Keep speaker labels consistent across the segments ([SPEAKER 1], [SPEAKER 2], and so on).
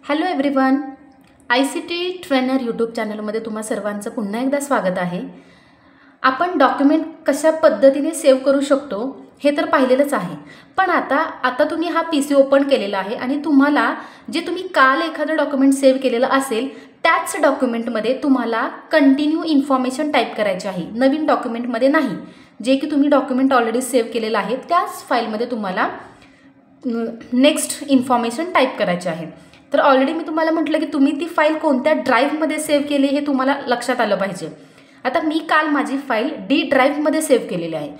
[SPEAKER 1] Hello everyone, ICT trainer YouTube चॅनलमध्ये तुम्हा सर्वांचं पुन्हा एकदा स्वागत आहे. आपण डॉक्युमेंट कशा पद्धतीने सेव्ह करू शकतो हे तर पाहिलेलंच आहे. पण आता तुम्ही हा PC ओपन केलेला आहे आणि तुम्हाला जे तुम्ही काल एखादं डॉक्युमेंट सेव्ह केलेलं असेल त्याच डॉक्युमेंटमध्ये तुम्हाला कंटिन्यू इन्फॉर्मेशन टाईप करायची आहे, नवीन डॉक्युमेंटमध्ये नाही. जे की तुम्ही डॉक्युमेंट ऑलरेडी सेव्ह केलेलं आहे त्याच फाईलमध्ये तुम्हाला नेक्स्ट इन्फॉर्मेशन टाईप करायची आहे. तर ऑलरेडी मी तुम्हाला म्हटलं की तुम्ही ती फाईल कोणत्या ड्राईव्हमध्ये सेव्ह केली हे तुम्हाला लक्षात आलं पाहिजे. आता मी काल माझी फाईल D ड्राईव्हमध्ये सेव्ह केलेली आहे.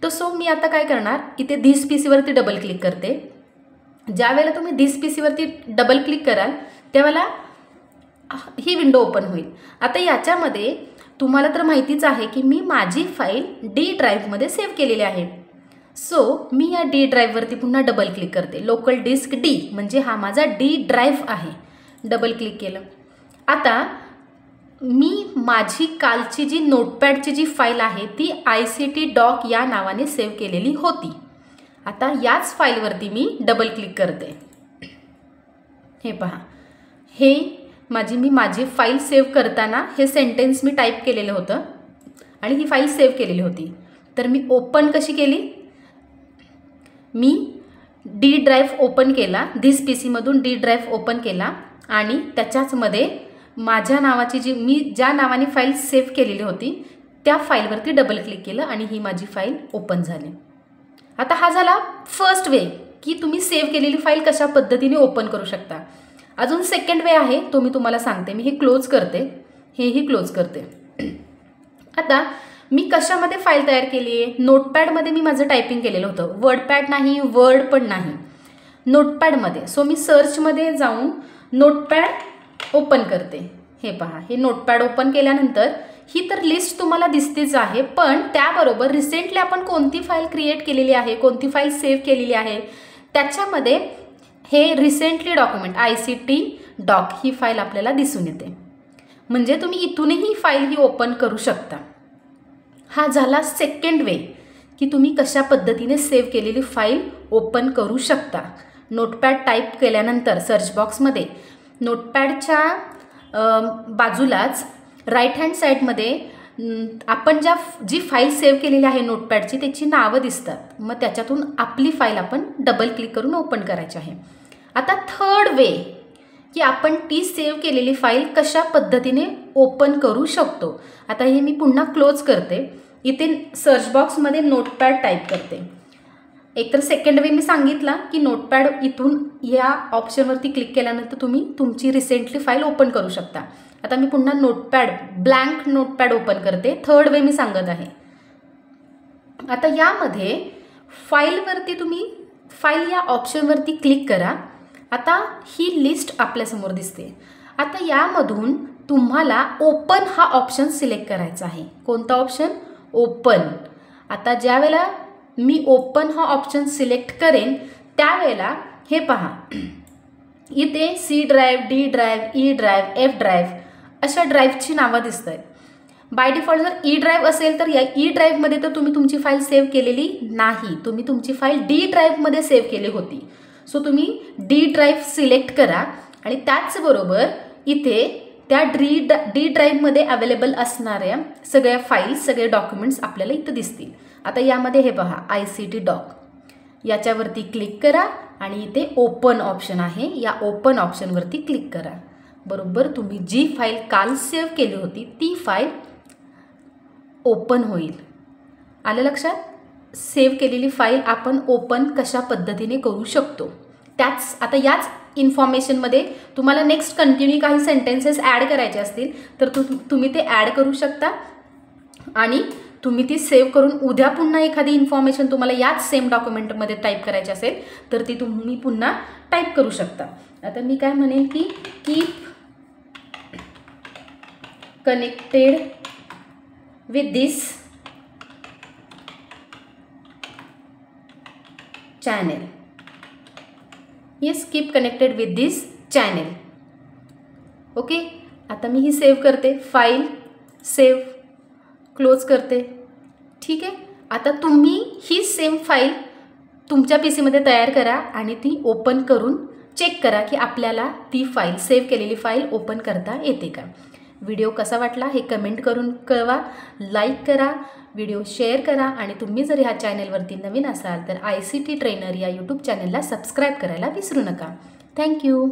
[SPEAKER 1] सो मी आता काय करणार, इथे धिस PCवरती डबल क्लिक करते. ज्या वेळेला तुम्ही धिस PCवरती डबल क्लिक कराल त्यावेळेला ही विंडो ओपन होईल. आता याच्यामध्ये तुम्हाला तर माहितीच आहे की मी माझी फाईल D ड्राईव्हमध्ये सेव्ह केलेली आहे. सो मी या D ड्राईव्हवरती पुन्हा डबल क्लिक करते. लोकल डिस्क D म्हणजे हा माझा D ड्राईव्ह आहे. डबल क्लिक केलं. आता मी माझी कालची जी नोटपॅडची जी फाईल आहे ती ICT डॉक या नावाने सेव्ह केलेली होती. आता याच फाईलवरती मी डबल क्लिक करते. हे पहा, हे मी माझी फाईल सेव्ह करताना हे सेंटेन्स मी टाईप केलेलं होतं आणि ही फाईल सेव्ह केलेली होती. तर मी ओपन कशी केली, मी D ड्राईव्ह ओपन केला, धिस PCमधून D ड्राईव्ह ओपन केला आणि त्याच्याचमध्ये माझ्या नावाची मी ज्या नावाने फाईल सेव्ह केलेली होती त्या फाईलवरती डबल क्लिक केलं आणि ही माझी फाईल ओपन झाली. आता हा झाला फर्स्ट वे की तुम्ही सेव्ह केलेली फाईल कशा पद्धतीने ओपन करू शकता. अजून सेकंड वे आहे, तो मी तुम्हाला सांगते. मी हे क्लोज करते, हेही क्लोज करते. आता मी कशामध्ये फाईल तयार केली आहे, नोटपॅडमध्ये मी माझं टायपिंग केलेलं होतं. वर्डपॅड नाही, वर्ड पण नाही, नोटपॅडमध्ये. सो मी सर्चमध्ये जाऊन नोटपॅड ओपन करते. हे पहा, हे नोटपॅड ओपन केल्यानंतर ही तर लिस्ट तुम्हाला दिसतेच आहे, पण त्याबरोबर रिसेंटली आपण कोणती फाईल क्रिएट केलेली आहे, कोणती फाईल सेव्ह केलेली आहे त्याच्यामध्ये हे रिसेंटली डॉक्युमेंट ICT डॉक ही फाईल आपल्याला दिसून येते. म्हणजे तुम्ही इथूनही फाईल ही ओपन करू शकता. हा झाला सेकंड वे की तुम्ही कशा पद्धतीने सेव्ह केलेली फाईल ओपन करू शकता. नोटपॅड टाईप केल्यानंतर सर्च बॉक्समध्ये नोटपॅडच्या बाजूलाच राईट हँड साईडमध्ये आपण जी फाईल सेव्ह केलेली आहे नोटपॅडची त्याची नावं दिसतात. मग त्याच्यातून आपली फाईल आपण डबल क्लिक करून ओपन करायची आहे. आता थर्ड वे की आपण ती सेव्ह केलेली फाईल कशा पद्धतीने ओपन करू शकतो. आता हे मी पुन्हा क्लोज करते. इथे सर्च बॉक्समध्ये नोटपॅड टाईप करते. एकतर सेकंड वे मी सांगितला की नोटपॅड इथून या ऑप्शनवरती क्लिक केल्यानंतर तुम्ही तुमची रिसेंटली फाईल ओपन करू शकता. आता मी पुन्हा ब्लँक नोटपॅड ओपन करते. थर्ड वे मी सांगत आहे. आता यामध्ये फाईलवरती तुम्ही फाईल या ऑप्शनवरती क्लिक करा. आता ही लिस्ट आपल्यासमोर दिसते. आता यामधून तुम्हाला ओपन हा ऑप्शन सिलेक्ट करायचा आहे. कोणता ऑप्शन, ओपन. आता ज्या वेळेला मी ओपन हा ऑप्शन सिलेक्ट करेन त्यावेळेला हे पहा, इथे C drive, D drive, E drive, F drive अशा ड्राईव्हची नावं दिसत आहेत. बाय डिफॉल्ट जर E ड्राईव्ह असेल तर या E ड्राईव्हमध्ये तर तुम्ही तुमची फाईल सेव्ह केलेली नाही, तुम्ही तुमची फाईल D ड्राईव्हमध्ये सेव्ह केली होती. सो तुम्ही D ड्राईव्ह सिलेक्ट करा आणि त्याचबरोबर इथे त्या D ड्राईव्हमध्ये अवेलेबल असणाऱ्या सगळ्या फाईल्स, सगळे डॉक्युमेंट्स आपल्याला इथं दिसतील. आता यामध्ये हे पहा ICT डॉक, याच्यावरती क्लिक करा आणि इथे ओपन ऑप्शन आहे, या ओपन ऑप्शनवरती क्लिक करा. बरोबर तुम्ही जी फाईल काल सेव्ह केली होती ती फाईल ओपन होईल. आलं लक्षात? सेव्ह केलेली फाईल आपण ओपन कशा पद्धतीने करू शकतो. आता याच इन्फॉर्मेशनमध्ये तुम्हाला नेक्स्ट कंटिन्यू काही सेंटेन्सेस ॲड करायचे असतील तर तुम्ही ते ॲड करू शकता आणि तुम्ही ती सेव्ह करून उद्या पुन्हा एखादी इन्फॉर्मेशन तुम्हाला याच सेम डॉक्युमेंटमध्ये टाईप करायची असेल तर ती तुम्ही पुन्हा टाईप करू शकता. आता मी काय म्हणेन की keep connected with this channel. Yes, keep connected with this channel. Okay, आता मी ही सेव्ह करते, फाईल सेव्ह, क्लोज करते. ठीक आहे. आता तुम्ही ही सेम फाईल तुमच्या PCमध्ये तयार करा आणि ती ओपन करून चेक करा की आपल्याला ती फाईल, सेव्ह केलेली फाईल ओपन करता येते का. व्हिडिओ कसा वाटला हे कमेंट करून कळवा, लाईक करा, व्हिडिओ शेअर करा आणि तुम्ही जर ह्या चॅनेलवरती नवीन असाल तर ICT ट्रेनर या यूट्यूब चॅनलला सबस्क्राईब करायला विसरू नका. थँक्यू.